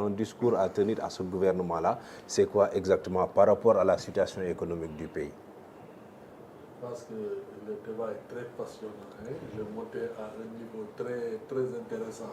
un discours à tenir à ce gouvernement-là, c'est quoi exactement par rapport à la situation économique du pays? Parce que le débat est très passionnant, hein. Il est monté à un niveau très, très intéressant,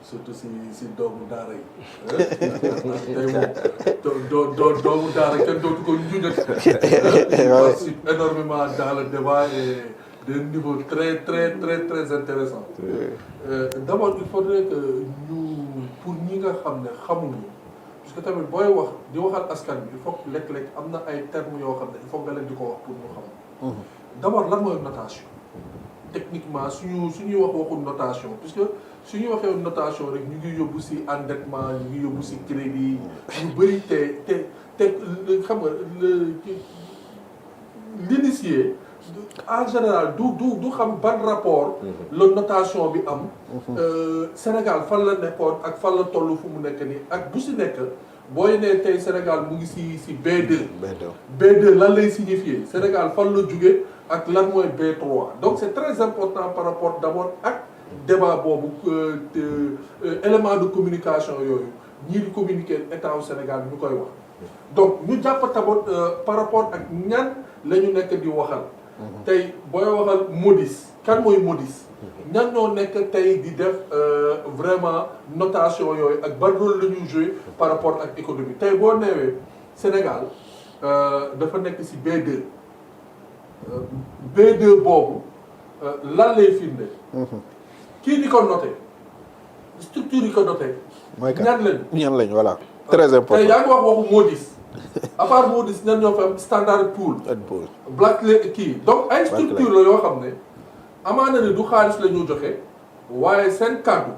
surtout si doomu daara yi. Tey moom doomu daara kenn dootu ko njunjati. Il participe énormément dans le débat et d'un niveau très, très, très, très intéressant. D'abord, il faudrait que ñu pour ñi nga xam ne xamuñu, parce que tamit booy wax di waxal askan bi il faut que léeg-léeg am na ay termes yoo xam ne il faut nga leen di ko wax pour ñu xam. D'abord lan mooy notation techniquement suñuy waxu notation puisque suñuy waxee notation rek ñu ngi yóbbu ci endettement ñu ngi yóbbu ci crédit yu bëri te xam nga l'initié en général du xam ban rapport la notation bi am Sénégal fan la nekkoon ak fan la toll fu mu nekk nii ak bu ci nekk booy ne tey Sénégal mu ngi ci B2 lan lay signifier Sénégal fan la jóge ak lan mooy B3 donc c'est très important par rapport d'abord ak débat boobu élément de communication yooyu ñii di communiquer état au Sénégal ñu koy wax donc ñu jàpp d'abord par rapport ak ñan la ñu nekk di waxal tey booy waxal Moody's kan mooy Moody's ñan ñoo nekk tey di def vraiment notation yooyu ak ban rôle la ñuy jouer par rapport ak économie tey boo neewee Sénégal dafa nekk ci B2 B2 boobu lan lay firnde kii di ko noté structure yi ko noté ñan lañ voilà très important tey yaa ngi wax waxu Moody's à part Moody's ñan ñoo fa am Standard Poor's Blackstone kii donc ay structure la yoo xam ne amaana ne du xaalis la ñu joxe waaye seen kàddu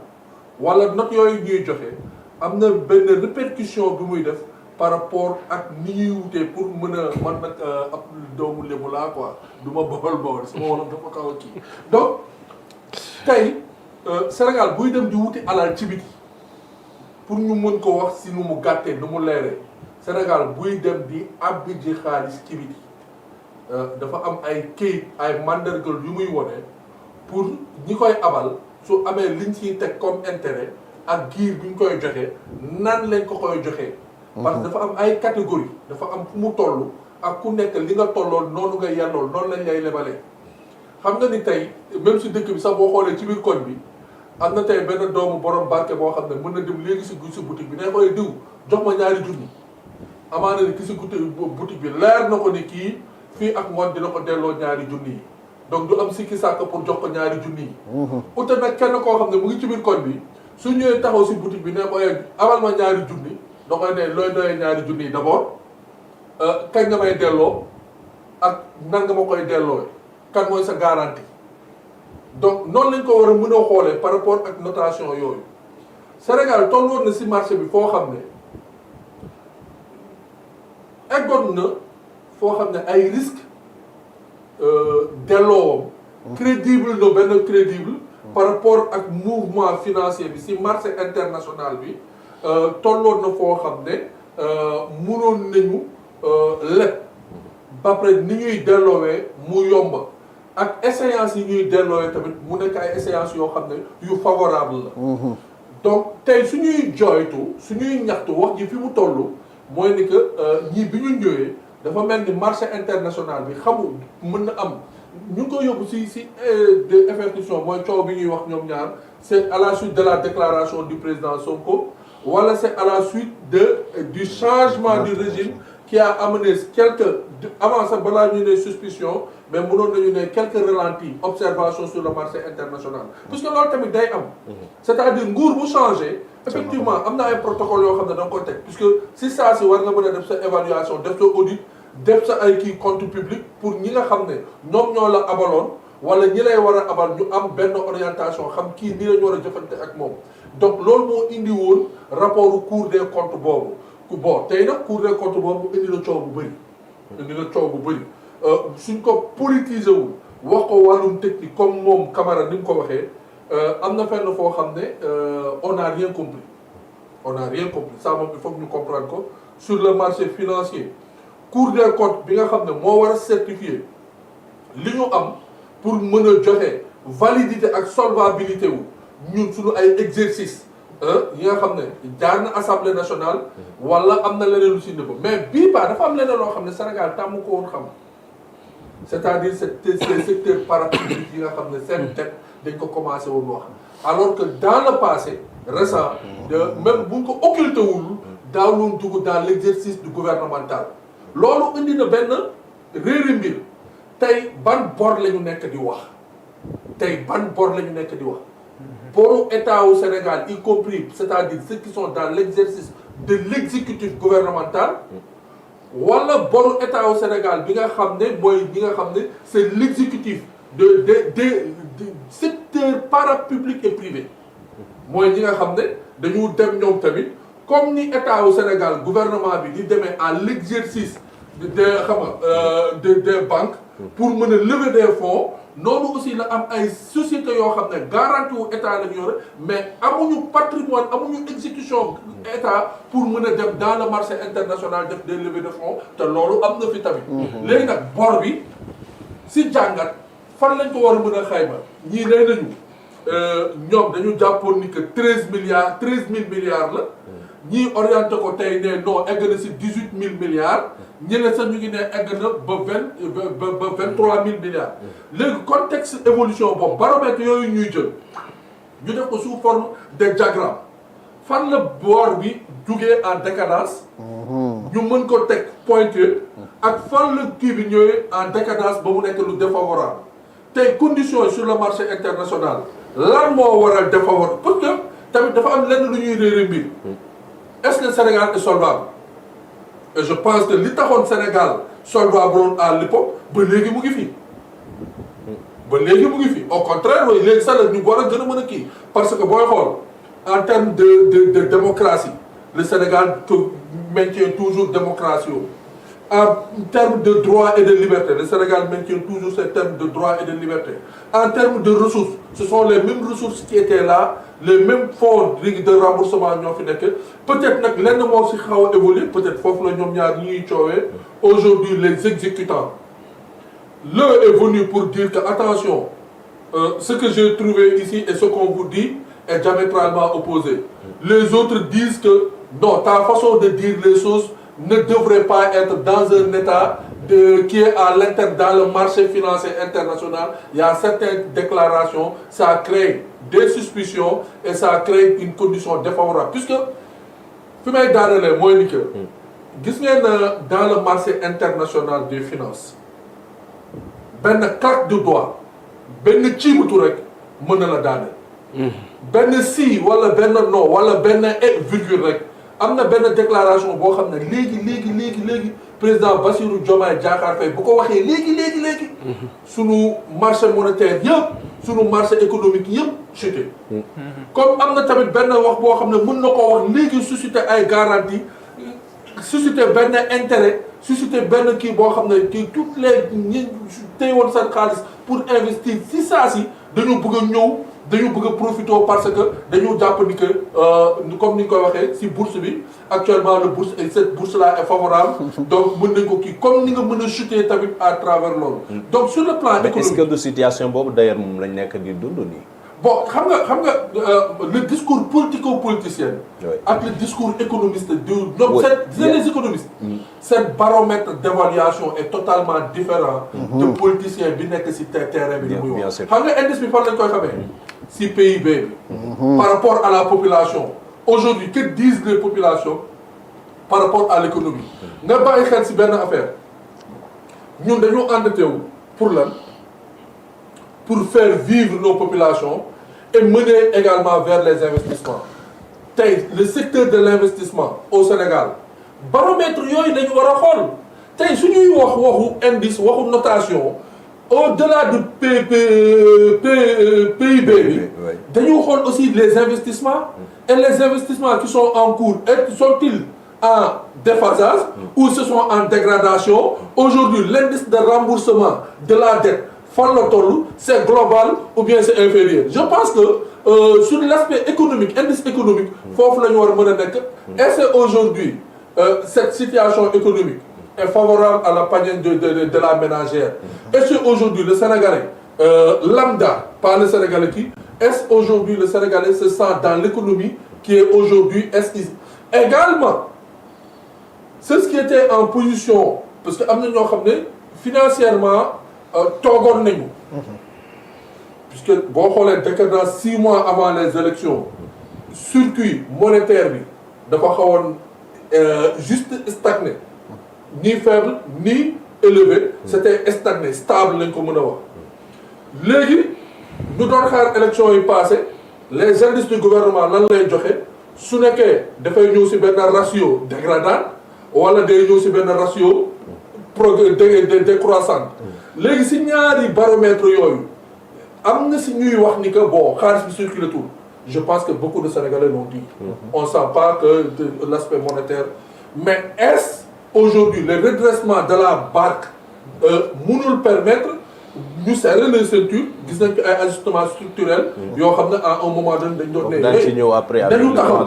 wala note yooyu ñuy joxe am na benn répercussion bi muy def par rapport ak ni ñuy wutee pour mën a man nag ab doomu lébu laa quoi du ma bobal sama wolof dafa kaw a kii donc tey Sénégal buy dem di wuti alal ci biti pour ñu mën ko wax si nu mu gàttee nu mu leeree Sénégal buy dem di abbi ji xaalis ci biti dafa am ay këyit ay mandargal yu muy wone pour ñi koy abal su amee liñ ciy teg comme intérêt ak giir bi ñu koy joxe nan lañ ko koy joxee parce que dafa am ay catégorie dafa am fu mu toll ak ku nekk li nga tollool noonu nga yennool noonu lañ lay lebalee xam nga ni tey même si dëkk bi sax boo xoolee ci biir koñ bi am na tey benn doomu borom barke boo xam ne mën na dem léegi si boutique bi ne koy diw jox ma ñaari junni amaana ni ki si boutique bi leer na ko ni kii fii ak ngoon dina ko delloo ñaari junni yi donc du am sikki sàkk pour jox ko ñaari junni yi ute nag kenn koo xam ne mu ngi ci biir koñ bi su ñëwee taxaw si boutique bi ne koy amal ma ñaari junni da koy ne looy doyee ñaari junni yi d'abord kañ nga may delloo ak nan nga ma koy delloo kan mooy sa garantie donc noonu lañ ko war a mën a xoolee par rapport ak notation yooyu Sénégal tolloon na si marché bi foo xam ne eggoon na foo xam ne ay risque delloowam crédible na benn crédible par rapport ak mouvement financier bi si marché international bi tolloon na foo xam ne mënoon nañu lépp ba pare ni ñuy delloowee mu yomba ak échéance yi ñuy delloowee tamit mu nekk ay échéance yoo xam ne yu favorable la donc tey suñuy jooytu suñuy ñaxtu wax ji fi mu toll mooy ni que ñii bi ñu ñëwee dafa mel ni marché international bi xamul mën na am ñu ngi ko yóbbu si de effectuation mooy coow bi ñuy wax ñoom ñaar c'est à la suite de la déclaration du président Sonko wala c'est à la suite du changement du régime qui a amené quelques avant ça balaa ñu ne suspicion mais mënoon nañu ne quelques ralentis observations sur le marché international parce que loolu tamit day am c'est-à-dire nguur bu changé effectivement am na ay protocole yoo xam ne da nga ko teg puisque si saa si war nga mën a def sa évaluation def sa audit def sa ay kii compte public pour ñi nga xam ne ñoom ñoo la abaloon wala ñi lay war a abal ñu am benn orientation xam kii nii la ñu war a jëfante ak moom donc loolu moo indi woon rapport Cour des comptes boobu bon tey nag Cour des comptes boobu indi na coow bu bëri indi na coow bu bëri suñ ko politiser wul wax ko wàllum technique comme moom Camara ni mu ko waxee am na fenn foo xam ne on n'a rien compris on n'a rien compris ça moom il faut que ñu comprendre ko sur le marché financier Cour des comptes bi nga xam ne moo war a certifier li ñu am pour mën a joxe validité ak solvabilité wu ñun suñu ay exercice yi nga xam ne jaar na assemblée nationale wala am na leneen lu si nëbb mais bii ba dafa am leneen loo xam ne Sénégal tàmm ko woon xam c'est-à-dire ces secteurs parapublics yi nga xam ne seen tête dañ ko commencé woon wax alors que dans le passé récent même buñ ko occulté wul daaw loon dugg dans l'exercice du gouvernemental loolu indi na benn réeri mbir tey ban bor la ñu nekk di wax tey ban bor la ñu nekk di wax boru état au Sénégal y compris c'est-à-dire ceux qui sont dans l'exercice de l'exécutif gouvernemental wala boru état au Sénégal bi nga xam ne mooy ñi nga xam ne c'est l'exécutif de secteur parapublic et privé mooy ñi nga xam ne dañu dem ñoom tamit comme ni état au Sénégal gouvernement bi di demee à l'exercice des banques pour mën a lever des fonds noonu aussi la am ay sociétés yoo xam ne garantie wu état la ñu yore mais amuñu patrimoine amuñu exécution état pour mën a dem dans le marché international def des levées de fonds te loolu am na fi tamit. léegi nag bor bi si jàngat fan lañ ko war a mën a xayma ñii nee nañu ñoom dañu jàppoon ni que 13 000 milliards la. ñii orienté ko tey ne non egg na si 18 000 milliards ñi ne sax ñu ngi ne egg na ba 23 000 milliards. léegi contexte évolution boobu baromètre yooyu ñuy jël ñu def ko sous forme de diagramme fan la boor bi jugee en décadence. ñu mën ko teg pointé ak fan la kii bi ñëwee en décadence ba mu nekk lu défavorable tey conditions sur le marché international lan moo waral défavorable parce que tamit dafa am lenn lu ñuy réere mbir. Est-ce que le Sénégal est solvable? Et je pense que li taxoon Sénégal solvable à l'époque ba léegi mu ngi fi. ba léegi mu ngi fi au contraire oui léegi sax la ñu war a gën a mën a kii parce que booy xool en termes de démocratie le Sénégal maintient toujours démocratie en termes de droit et de liberté le Sénégal maintient toujours ces termes de droit et de liberté en termes de ressources ce sont les mêmes ressources qui étaient là les mêmes fonds de remboursement ñoo fi nekk peut-être nag lenn moo si xaw a évoluer peut-être foofu la ñoom ñaar ñuy coowee aujourd'hui les exécutants l'heure est venue pour dire que attention ce que j'ai trouvé ici et ce qu'on vous dit est diamétralement opposé les autres disent que non ta façon de dire les choses ne devrait pas être dans un état qui est à l'interne dans le marché financier international. Il y a certaines déclarations, ça crée des suspicions et ça crée une condition défavorable. Puisque, fi may daanele mooy ni que gis ngeen dans le marché international des finances benn claque de doigt benn ciibatu rek mën na la daane benn si wala benn non wala benn virgule rek am na benn déclaration boo xam ne léegi président Bassirou Diomaye Diakhar Faye bu ko waxee léegi sunu marché monétaire yëpp sunu marché économique yëpp chuté comme am na tamit benn wax boo xam ne mën na ko wax léegi susciter ay garantie susciter benn intérêt susciter benn kii boo xam ne kii toutes les ñi tey woon seen xaalis pour investir si saa si dañu bëgg a ñëw dañu bëgg a profiter parce que dañu jàpp ni que comme ni ñu koy waxee si bourse bi actuellement le bourse et cette bourse là est favorable donc mën nañ ko kii comme ni nga mën a chuter tamit à travers loolu donc sur le plan économique est-ce que de situation boobu d'ailleurs moom lañ nekk di dund nii bon xam nga le discours politico-politicien ak le discours économiste donc c'est les économistes cette baromètre d'évaluation est totalement différent de politicien bi nekk si terrain bi li muy wax xam nga indice bi fan lañ koy xamee si PIB bi par rapport à la population aujourd'hui que disent les populations par rapport à l'économie nga bàyyi xel si benn affaire ñun dañu endetté wu pour lan pour faire vivre nos populations et mener également vers les investissements tey le secteur de l'investissement au Sénégal baromètre yooyu dañu war a xool tey suñuy wax waxu indice waxu notation au-delà du PIB bi dañu xool aussi les investissements et les investissements qui sont en cours sont-ils en déphasage ou se sont en dégradation aujourd'hui l'indice de remboursement de la dette fan la toll c'est global ou bien c'est inférieur je pense que sur l'aspect économique indice économique foofu la ñu war a mën a nekk et c'est aujourd'hui cette situation économique est favorable à la panier de la ménagère est-ce aujourd'hui le Sénégalais lambda pas le Sénégalais qui est-ce aujourd'hui le Sénégalais se sent dans l'économie qui est aujourd'hui également c'est ce qui était en position parce que am na ñoo xam ne financièrement toogoon nañu puisque boo xoolee décadence 6 mois avant les élections circuit monétaire bi dafa xawoon juste stagné ni faible ni élevé c'était stagné stable lañ ko mën a wax léegi ñu doon xaar élection yi passé les indices du gouvernement lan lay joxe su nekkee dafay ñëw si benn ratio dégradant wala day ñëw si benn ratio décroissante léegi si ñaari baromètre yooyu am na si ñuy wax ni que bon xaalis bi circulé tout je pense que beaucoup de Sénégalais l'ont dit on sent pas que l'aspect monétaire mais est-ce aujourd'hui le redressement de la barque mënul permettre ñu serrer les ceintures gis nañ ko ay ajustements structurels yoo xam ne à un moment donné dañ doon ne dañu taxaw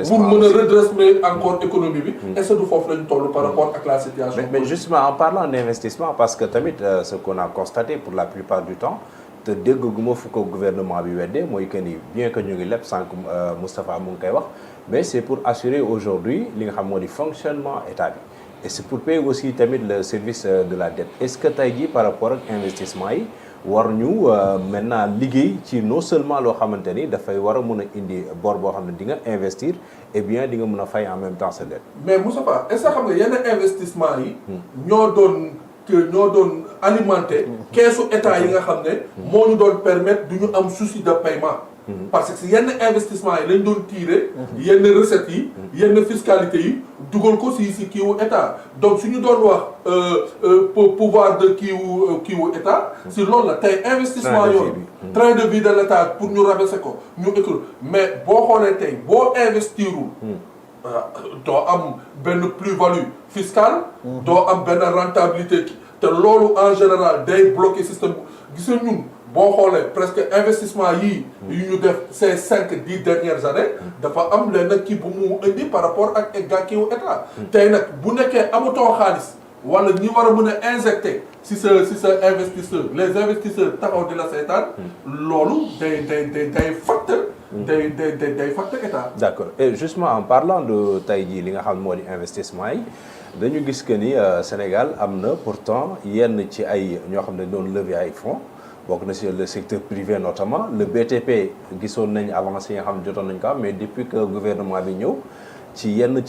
pour mën a redresser encore économie bi est-ce que du foofu lañu toll par rapport ak la situation mais justement en parlant d'investissement parce que tamit ce qu'on a constaté pour la plupart du temps te dégguma fu ko gouvernement bi weddee mooy que ni bien que ñu ngi lépp sànq Moustapha mu ngi koy wax mais c'est pour assurer aujourd'hui li nga xam moo di fonctionnement état bi et c'est pour payer aussi tamit le service de la dette est-ce que tey jii par rapport ak investissement yi war ñu maintenant liggéey ci non seulement loo xamante ni dafay war a mën a indi bor boo xam ne di nga investir et bien di nga mën a fay en même temps sa dette. mais Moustapha est-ce que xam nga yenn investissement yi. ñoo doon alimenter. keesu état yi nga xam ne. moo ñu doon permettre du ñu am souci de paiement. parce que yenn investissement yi lañ doon tirer. yenn recettes yi. yenn fiscalité yi dugal ko si kiiwu état donc su ñu doon wax pouvoir de kiiwu état. si loolu la tey investissement yooyu. train de vie de l'état pour ñu rabaisser ko ñu école mais boo xoolee tey boo investirul. doo am benn plus-value fiscale. doo am benn rentabilité te loolu en général day bloquer système gis nga ñun. boo xoolee presque investissement yii yu ñu def ces 5-10 dernières années dafa am leen nag kii bu mu indi par rapport ak gàkkiwu état tey nag bu nekkee amatoo xaalis wala ñi war a mën a injecter si sa investisseur les investisseurs taxaw di la seetaan loolu day fatt day fatt état. d'accord et justement en parlant de tey jii li nga xam moo di investissement yi dañu gis que ni Sénégal am na pourtant yenn ci ay ñoo xam ne doon lever ay fonds bokk na si le secteur privé notamment le BTP gisoon nañ avancé yi nga xam ne jotoon nañ ko am mais depuis que gouvernement bi ñëw ci yenn ci